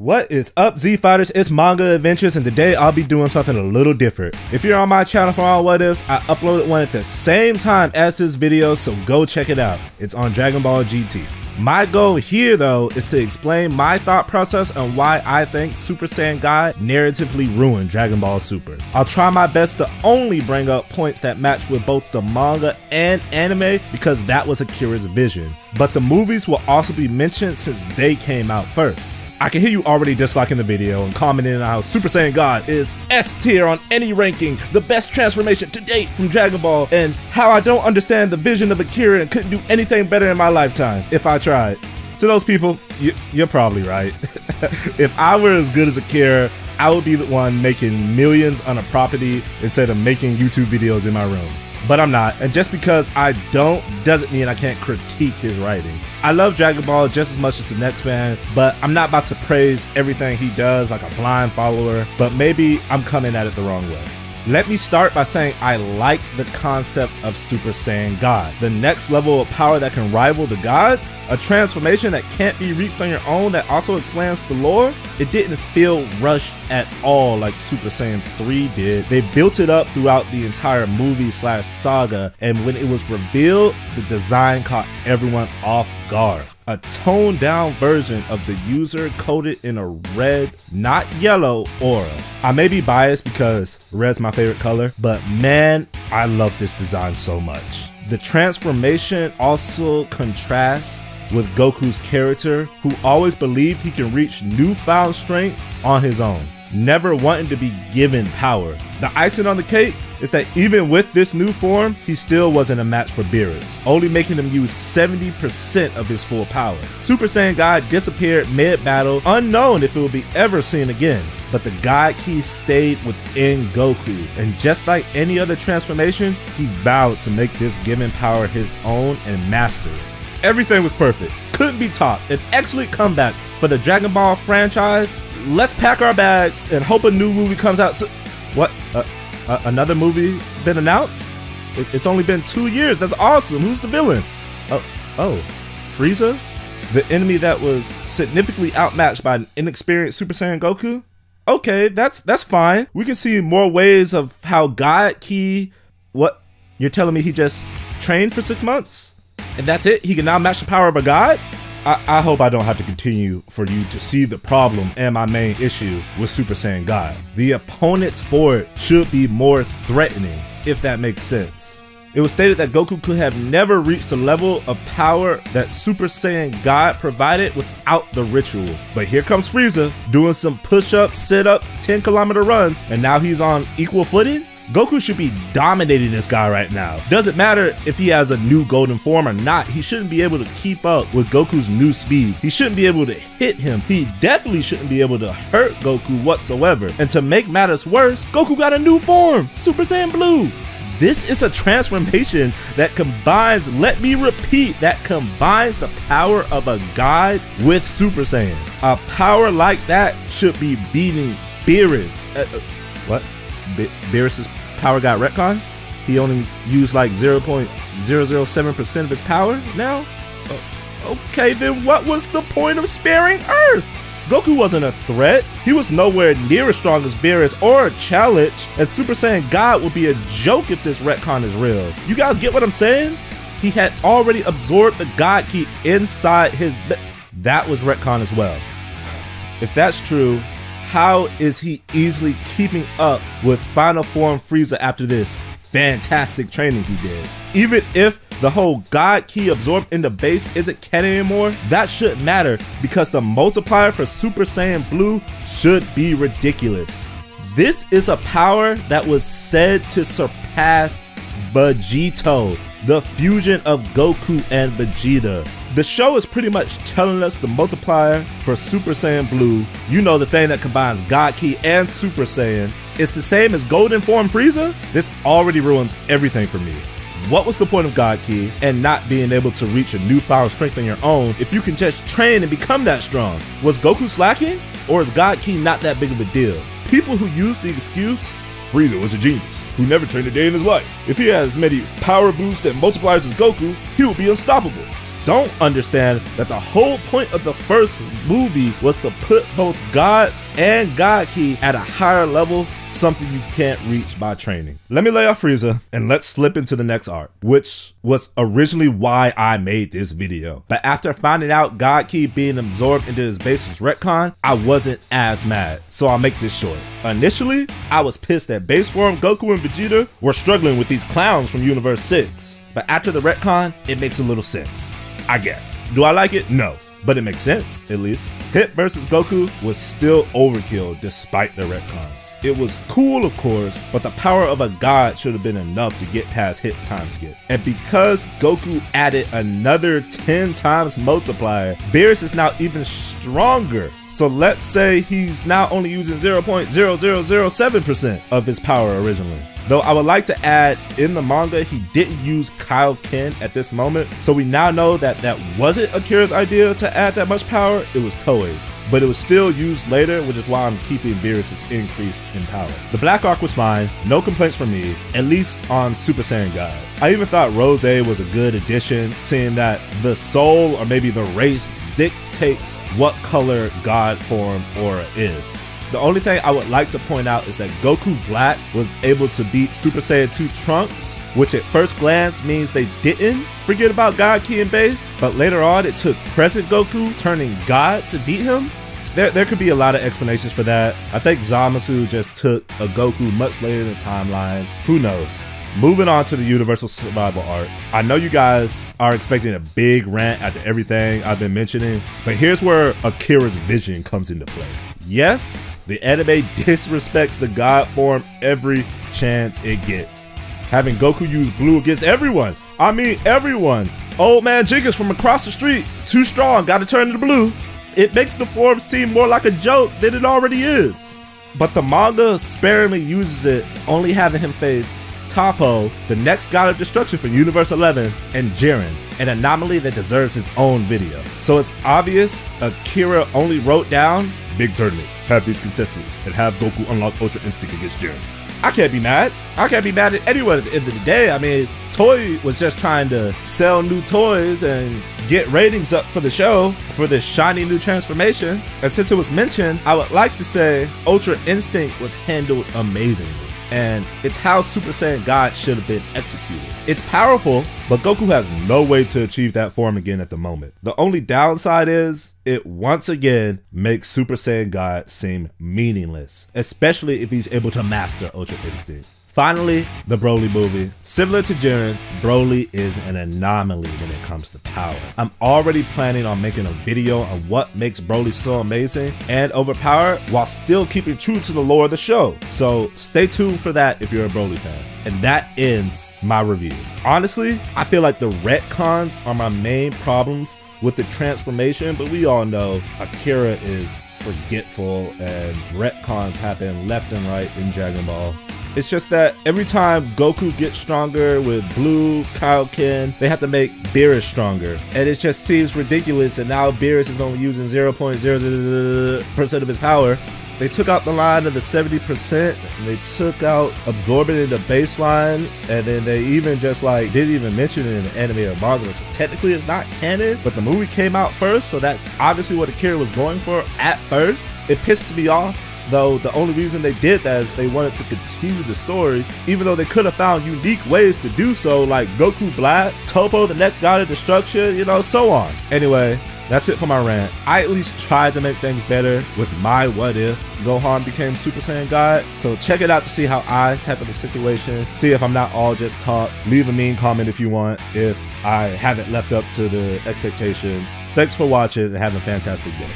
What is up, Z Fighters? It's Manga Adventures, and today I'll be doing something a little different. If you're on my channel for all what ifs, I uploaded one at the same time as this video, so go check it out. It's on Dragon Ball GT. My goal here though is to explain my thought process and why I think Super Saiyan God narratively ruined Dragon Ball Super. I'll try my best to only bring up points that match with both the manga and anime because that was Akira's vision. But the movies will also be mentioned since they came out first. I can hear you already disliking the video and commenting on how Super Saiyan God is S tier on any ranking, the best transformation to date from Dragon Ball, and how I don't understand the vision of Akira and couldn't do anything better in my lifetime if I tried. To those people, you're probably right. If I were as good as Akira, I would be the one making millions on a property instead of making YouTube videos in my room. But I'm not, and just because I don't doesn't mean I can't critique his writing. I love Dragon Ball just as much as the next fan, but I'm not about to praise everything he does like a blind follower, but maybe I'm coming at it the wrong way. Let me start by saying I like the concept of Super Saiyan God, the next level of power that can rival the gods, a transformation that can't be reached on your own that also explains the lore. It didn't feel rushed at all like Super Saiyan 3 did. They built it up throughout the entire movie / saga, and when it was revealed, the design caught everyone off guard. A toned down version of the user coated in a red, not yellow, aura. I may be biased because red's my favorite color, but man, I love this design so much. The transformation also contrasts with Goku's character, who always believed he can reach newfound strength on his own, never wanting to be given power. The icing on the cake is that even with this new form, he still wasn't a match for Beerus, only making him use 70% of his full power. Super Saiyan God disappeared mid-battle, unknown if it will be ever seen again. But the God Key stayed within Goku, and just like any other transformation, he vowed to make this given power his own and master it. Everything was perfect, couldn't be topped, an excellent comeback for the Dragon Ball franchise. Let's pack our bags and hope a new movie comes out soon. What? Another movie's been announced? It's only been 2 years. That's awesome. Who's the villain? Oh, Frieza? The enemy that was significantly outmatched by an inexperienced Super Saiyan Goku? Okay, that's fine. We can see more ways of how God Key... What? You're telling me he just trained for 6 months? And that's it? He can now match the power of a god? I hope I don't have to continue for you to see the problem and my main issue with Super Saiyan God. The opponents for it should be more threatening, if that makes sense. It was stated that Goku could have never reached the level of power that Super Saiyan God provided without the ritual. But here comes Frieza, doing some push-ups, sit-ups, 10-kilometer runs, and now he's on equal footing? Goku should be dominating this guy right now. Doesn't matter if he has a new golden form or not, he shouldn't be able to keep up with Goku's new speed. He shouldn't be able to hit him. He definitely shouldn't be able to hurt Goku whatsoever. And to make matters worse, Goku got a new form, Super Saiyan Blue. This is a transformation that combines, let me repeat, that combines the power of a god with Super Saiyan. A power like that should be beating Beerus. What? Beerus's power got retcon? He only used like 0.007% of his power now? Okay, then what was the point of sparing Earth? Goku wasn't a threat. He was nowhere near as strong as Beerus or a challenge, and Super Saiyan God would be a joke if this retcon is real. You guys get what I'm saying? He had already absorbed the God Key inside his... That was retcon as well. If that's true, how is he easily keeping up with Final Form Frieza after this fantastic training he did? Even if the whole God Key absorbed in the base isn't canon anymore, that shouldn't matter because the multiplier for Super Saiyan Blue should be ridiculous. This is a power that was said to surpass Vegito, the fusion of Goku and Vegeta. The show is pretty much telling us the multiplier for Super Saiyan Blue, you know, the thing that combines God Key and Super Saiyan, is the same as Golden Form Frieza? This already ruins everything for me. What was the point of God Key and not being able to reach a newfound strength on your own if you can just train and become that strong? Was Goku slacking? Or is God Key not that big of a deal? People who use the excuse, Frieza was a genius who never trained a day in his life. If he had as many power boosts and multipliers as Goku, he would be unstoppable. don't understand that the whole point of the first movie was to put both gods and God Ki at a higher level, something you can't reach by training. Let me lay off Frieza and let's slip into the next arc, which was originally why I made this video. But after finding out God Ki being absorbed into his base's retcon, I wasn't as mad, so I'll make this short. Initially, I was pissed that base form Goku and Vegeta were struggling with these clowns from Universe 6. But after the retcon, it makes a little sense, I guess. Do I like it? No. But it makes sense, at least. Hit versus Goku was still overkill despite the retcons. It was cool, of course, but the power of a god should have been enough to get past Hit's time skip. And because Goku added another 10 times multiplier, Beerus is now even stronger. So let's say he's now only using 0.0007% of his power originally. Though I would like to add, in the manga, he didn't use Kaioken at this moment, so we now know that that wasn't Akira's idea to add that much power, it was Toei's. But it was still used later, which is why I'm keeping Beerus' increase in power. The Black Arc was fine, no complaints from me, at least on Super Saiyan God. I even thought Rose was a good addition, seeing that the soul, or maybe the race, dictates what color God form Aura is. The only thing I would like to point out is that Goku Black was able to beat Super Saiyan 2 Trunks, which at first glance means they didn't forget about God Ki and base, but later on it took present Goku turning God to beat him. There could be a lot of explanations for that. I think Zamasu just took a Goku much later in the timeline. Who knows? Moving on to the Universal Survival arc. I know you guys are expecting a big rant after everything I've been mentioning, but here's where Akira's vision comes into play. Yes, the anime disrespects the god form every chance it gets. Having Goku use blue against everyone. I mean everyone. Old man Jinkers from across the street, too strong, gotta turn to blue. It makes the form seem more like a joke than it already is. But the manga sparingly uses it, only having him face Toppo, the next god of destruction for Universe 11, and Jiren, an anomaly that deserves his own video. So it's obvious Akira only wrote down, big tournament, have these contestants, and have Goku unlock Ultra Instinct against Jiren. I can't be mad. I can't be mad at anyone at the end of the day. I mean, Toei was just trying to sell new toys and get ratings up for the show, for this shiny new transformation. And since it was mentioned, I would like to say Ultra Instinct was handled amazingly. And it's how Super Saiyan God should have been executed. It's powerful, but Goku has no way to achieve that form again at the moment. The only downside is it once again makes Super Saiyan God seem meaningless, especially if he's able to master Ultra Instinct. Finally, the Broly movie. Similar to Jiren, Broly is an anomaly when it comes to power. I'm already planning on making a video on what makes Broly so amazing and overpowered while still keeping true to the lore of the show. So stay tuned for that if you're a Broly fan. And that ends my review. Honestly, I feel like the retcons are my main problems with the transformation, but we all know Akira is forgetful and retcons happen left and right in Dragon Ball. It's just that every time Goku gets stronger with Blue, Kaioken, they have to make Beerus stronger. And it just seems ridiculous that now Beerus is only using 0.00% of his power. They took out the line of the 70%, and they took out absorbing in the baseline, and then they even just like didn't even mention it in the anime or manga. So technically it's not canon, but the movie came out first, so that's obviously what Akira was going for at first. It pisses me off. Though the only reason they did that is they wanted to continue the story, even though they could have found unique ways to do so, like Goku Black, Toppo, the next god of destruction, you know, so on. Anyway, that's it for my rant. I at least tried to make things better with my what if Gohan became Super Saiyan God. So check it out to see how I tackle the situation. See if I'm not all just talk. Leave a mean comment if you want, if I haven't left up to the expectations. Thanks for watching and have a fantastic day.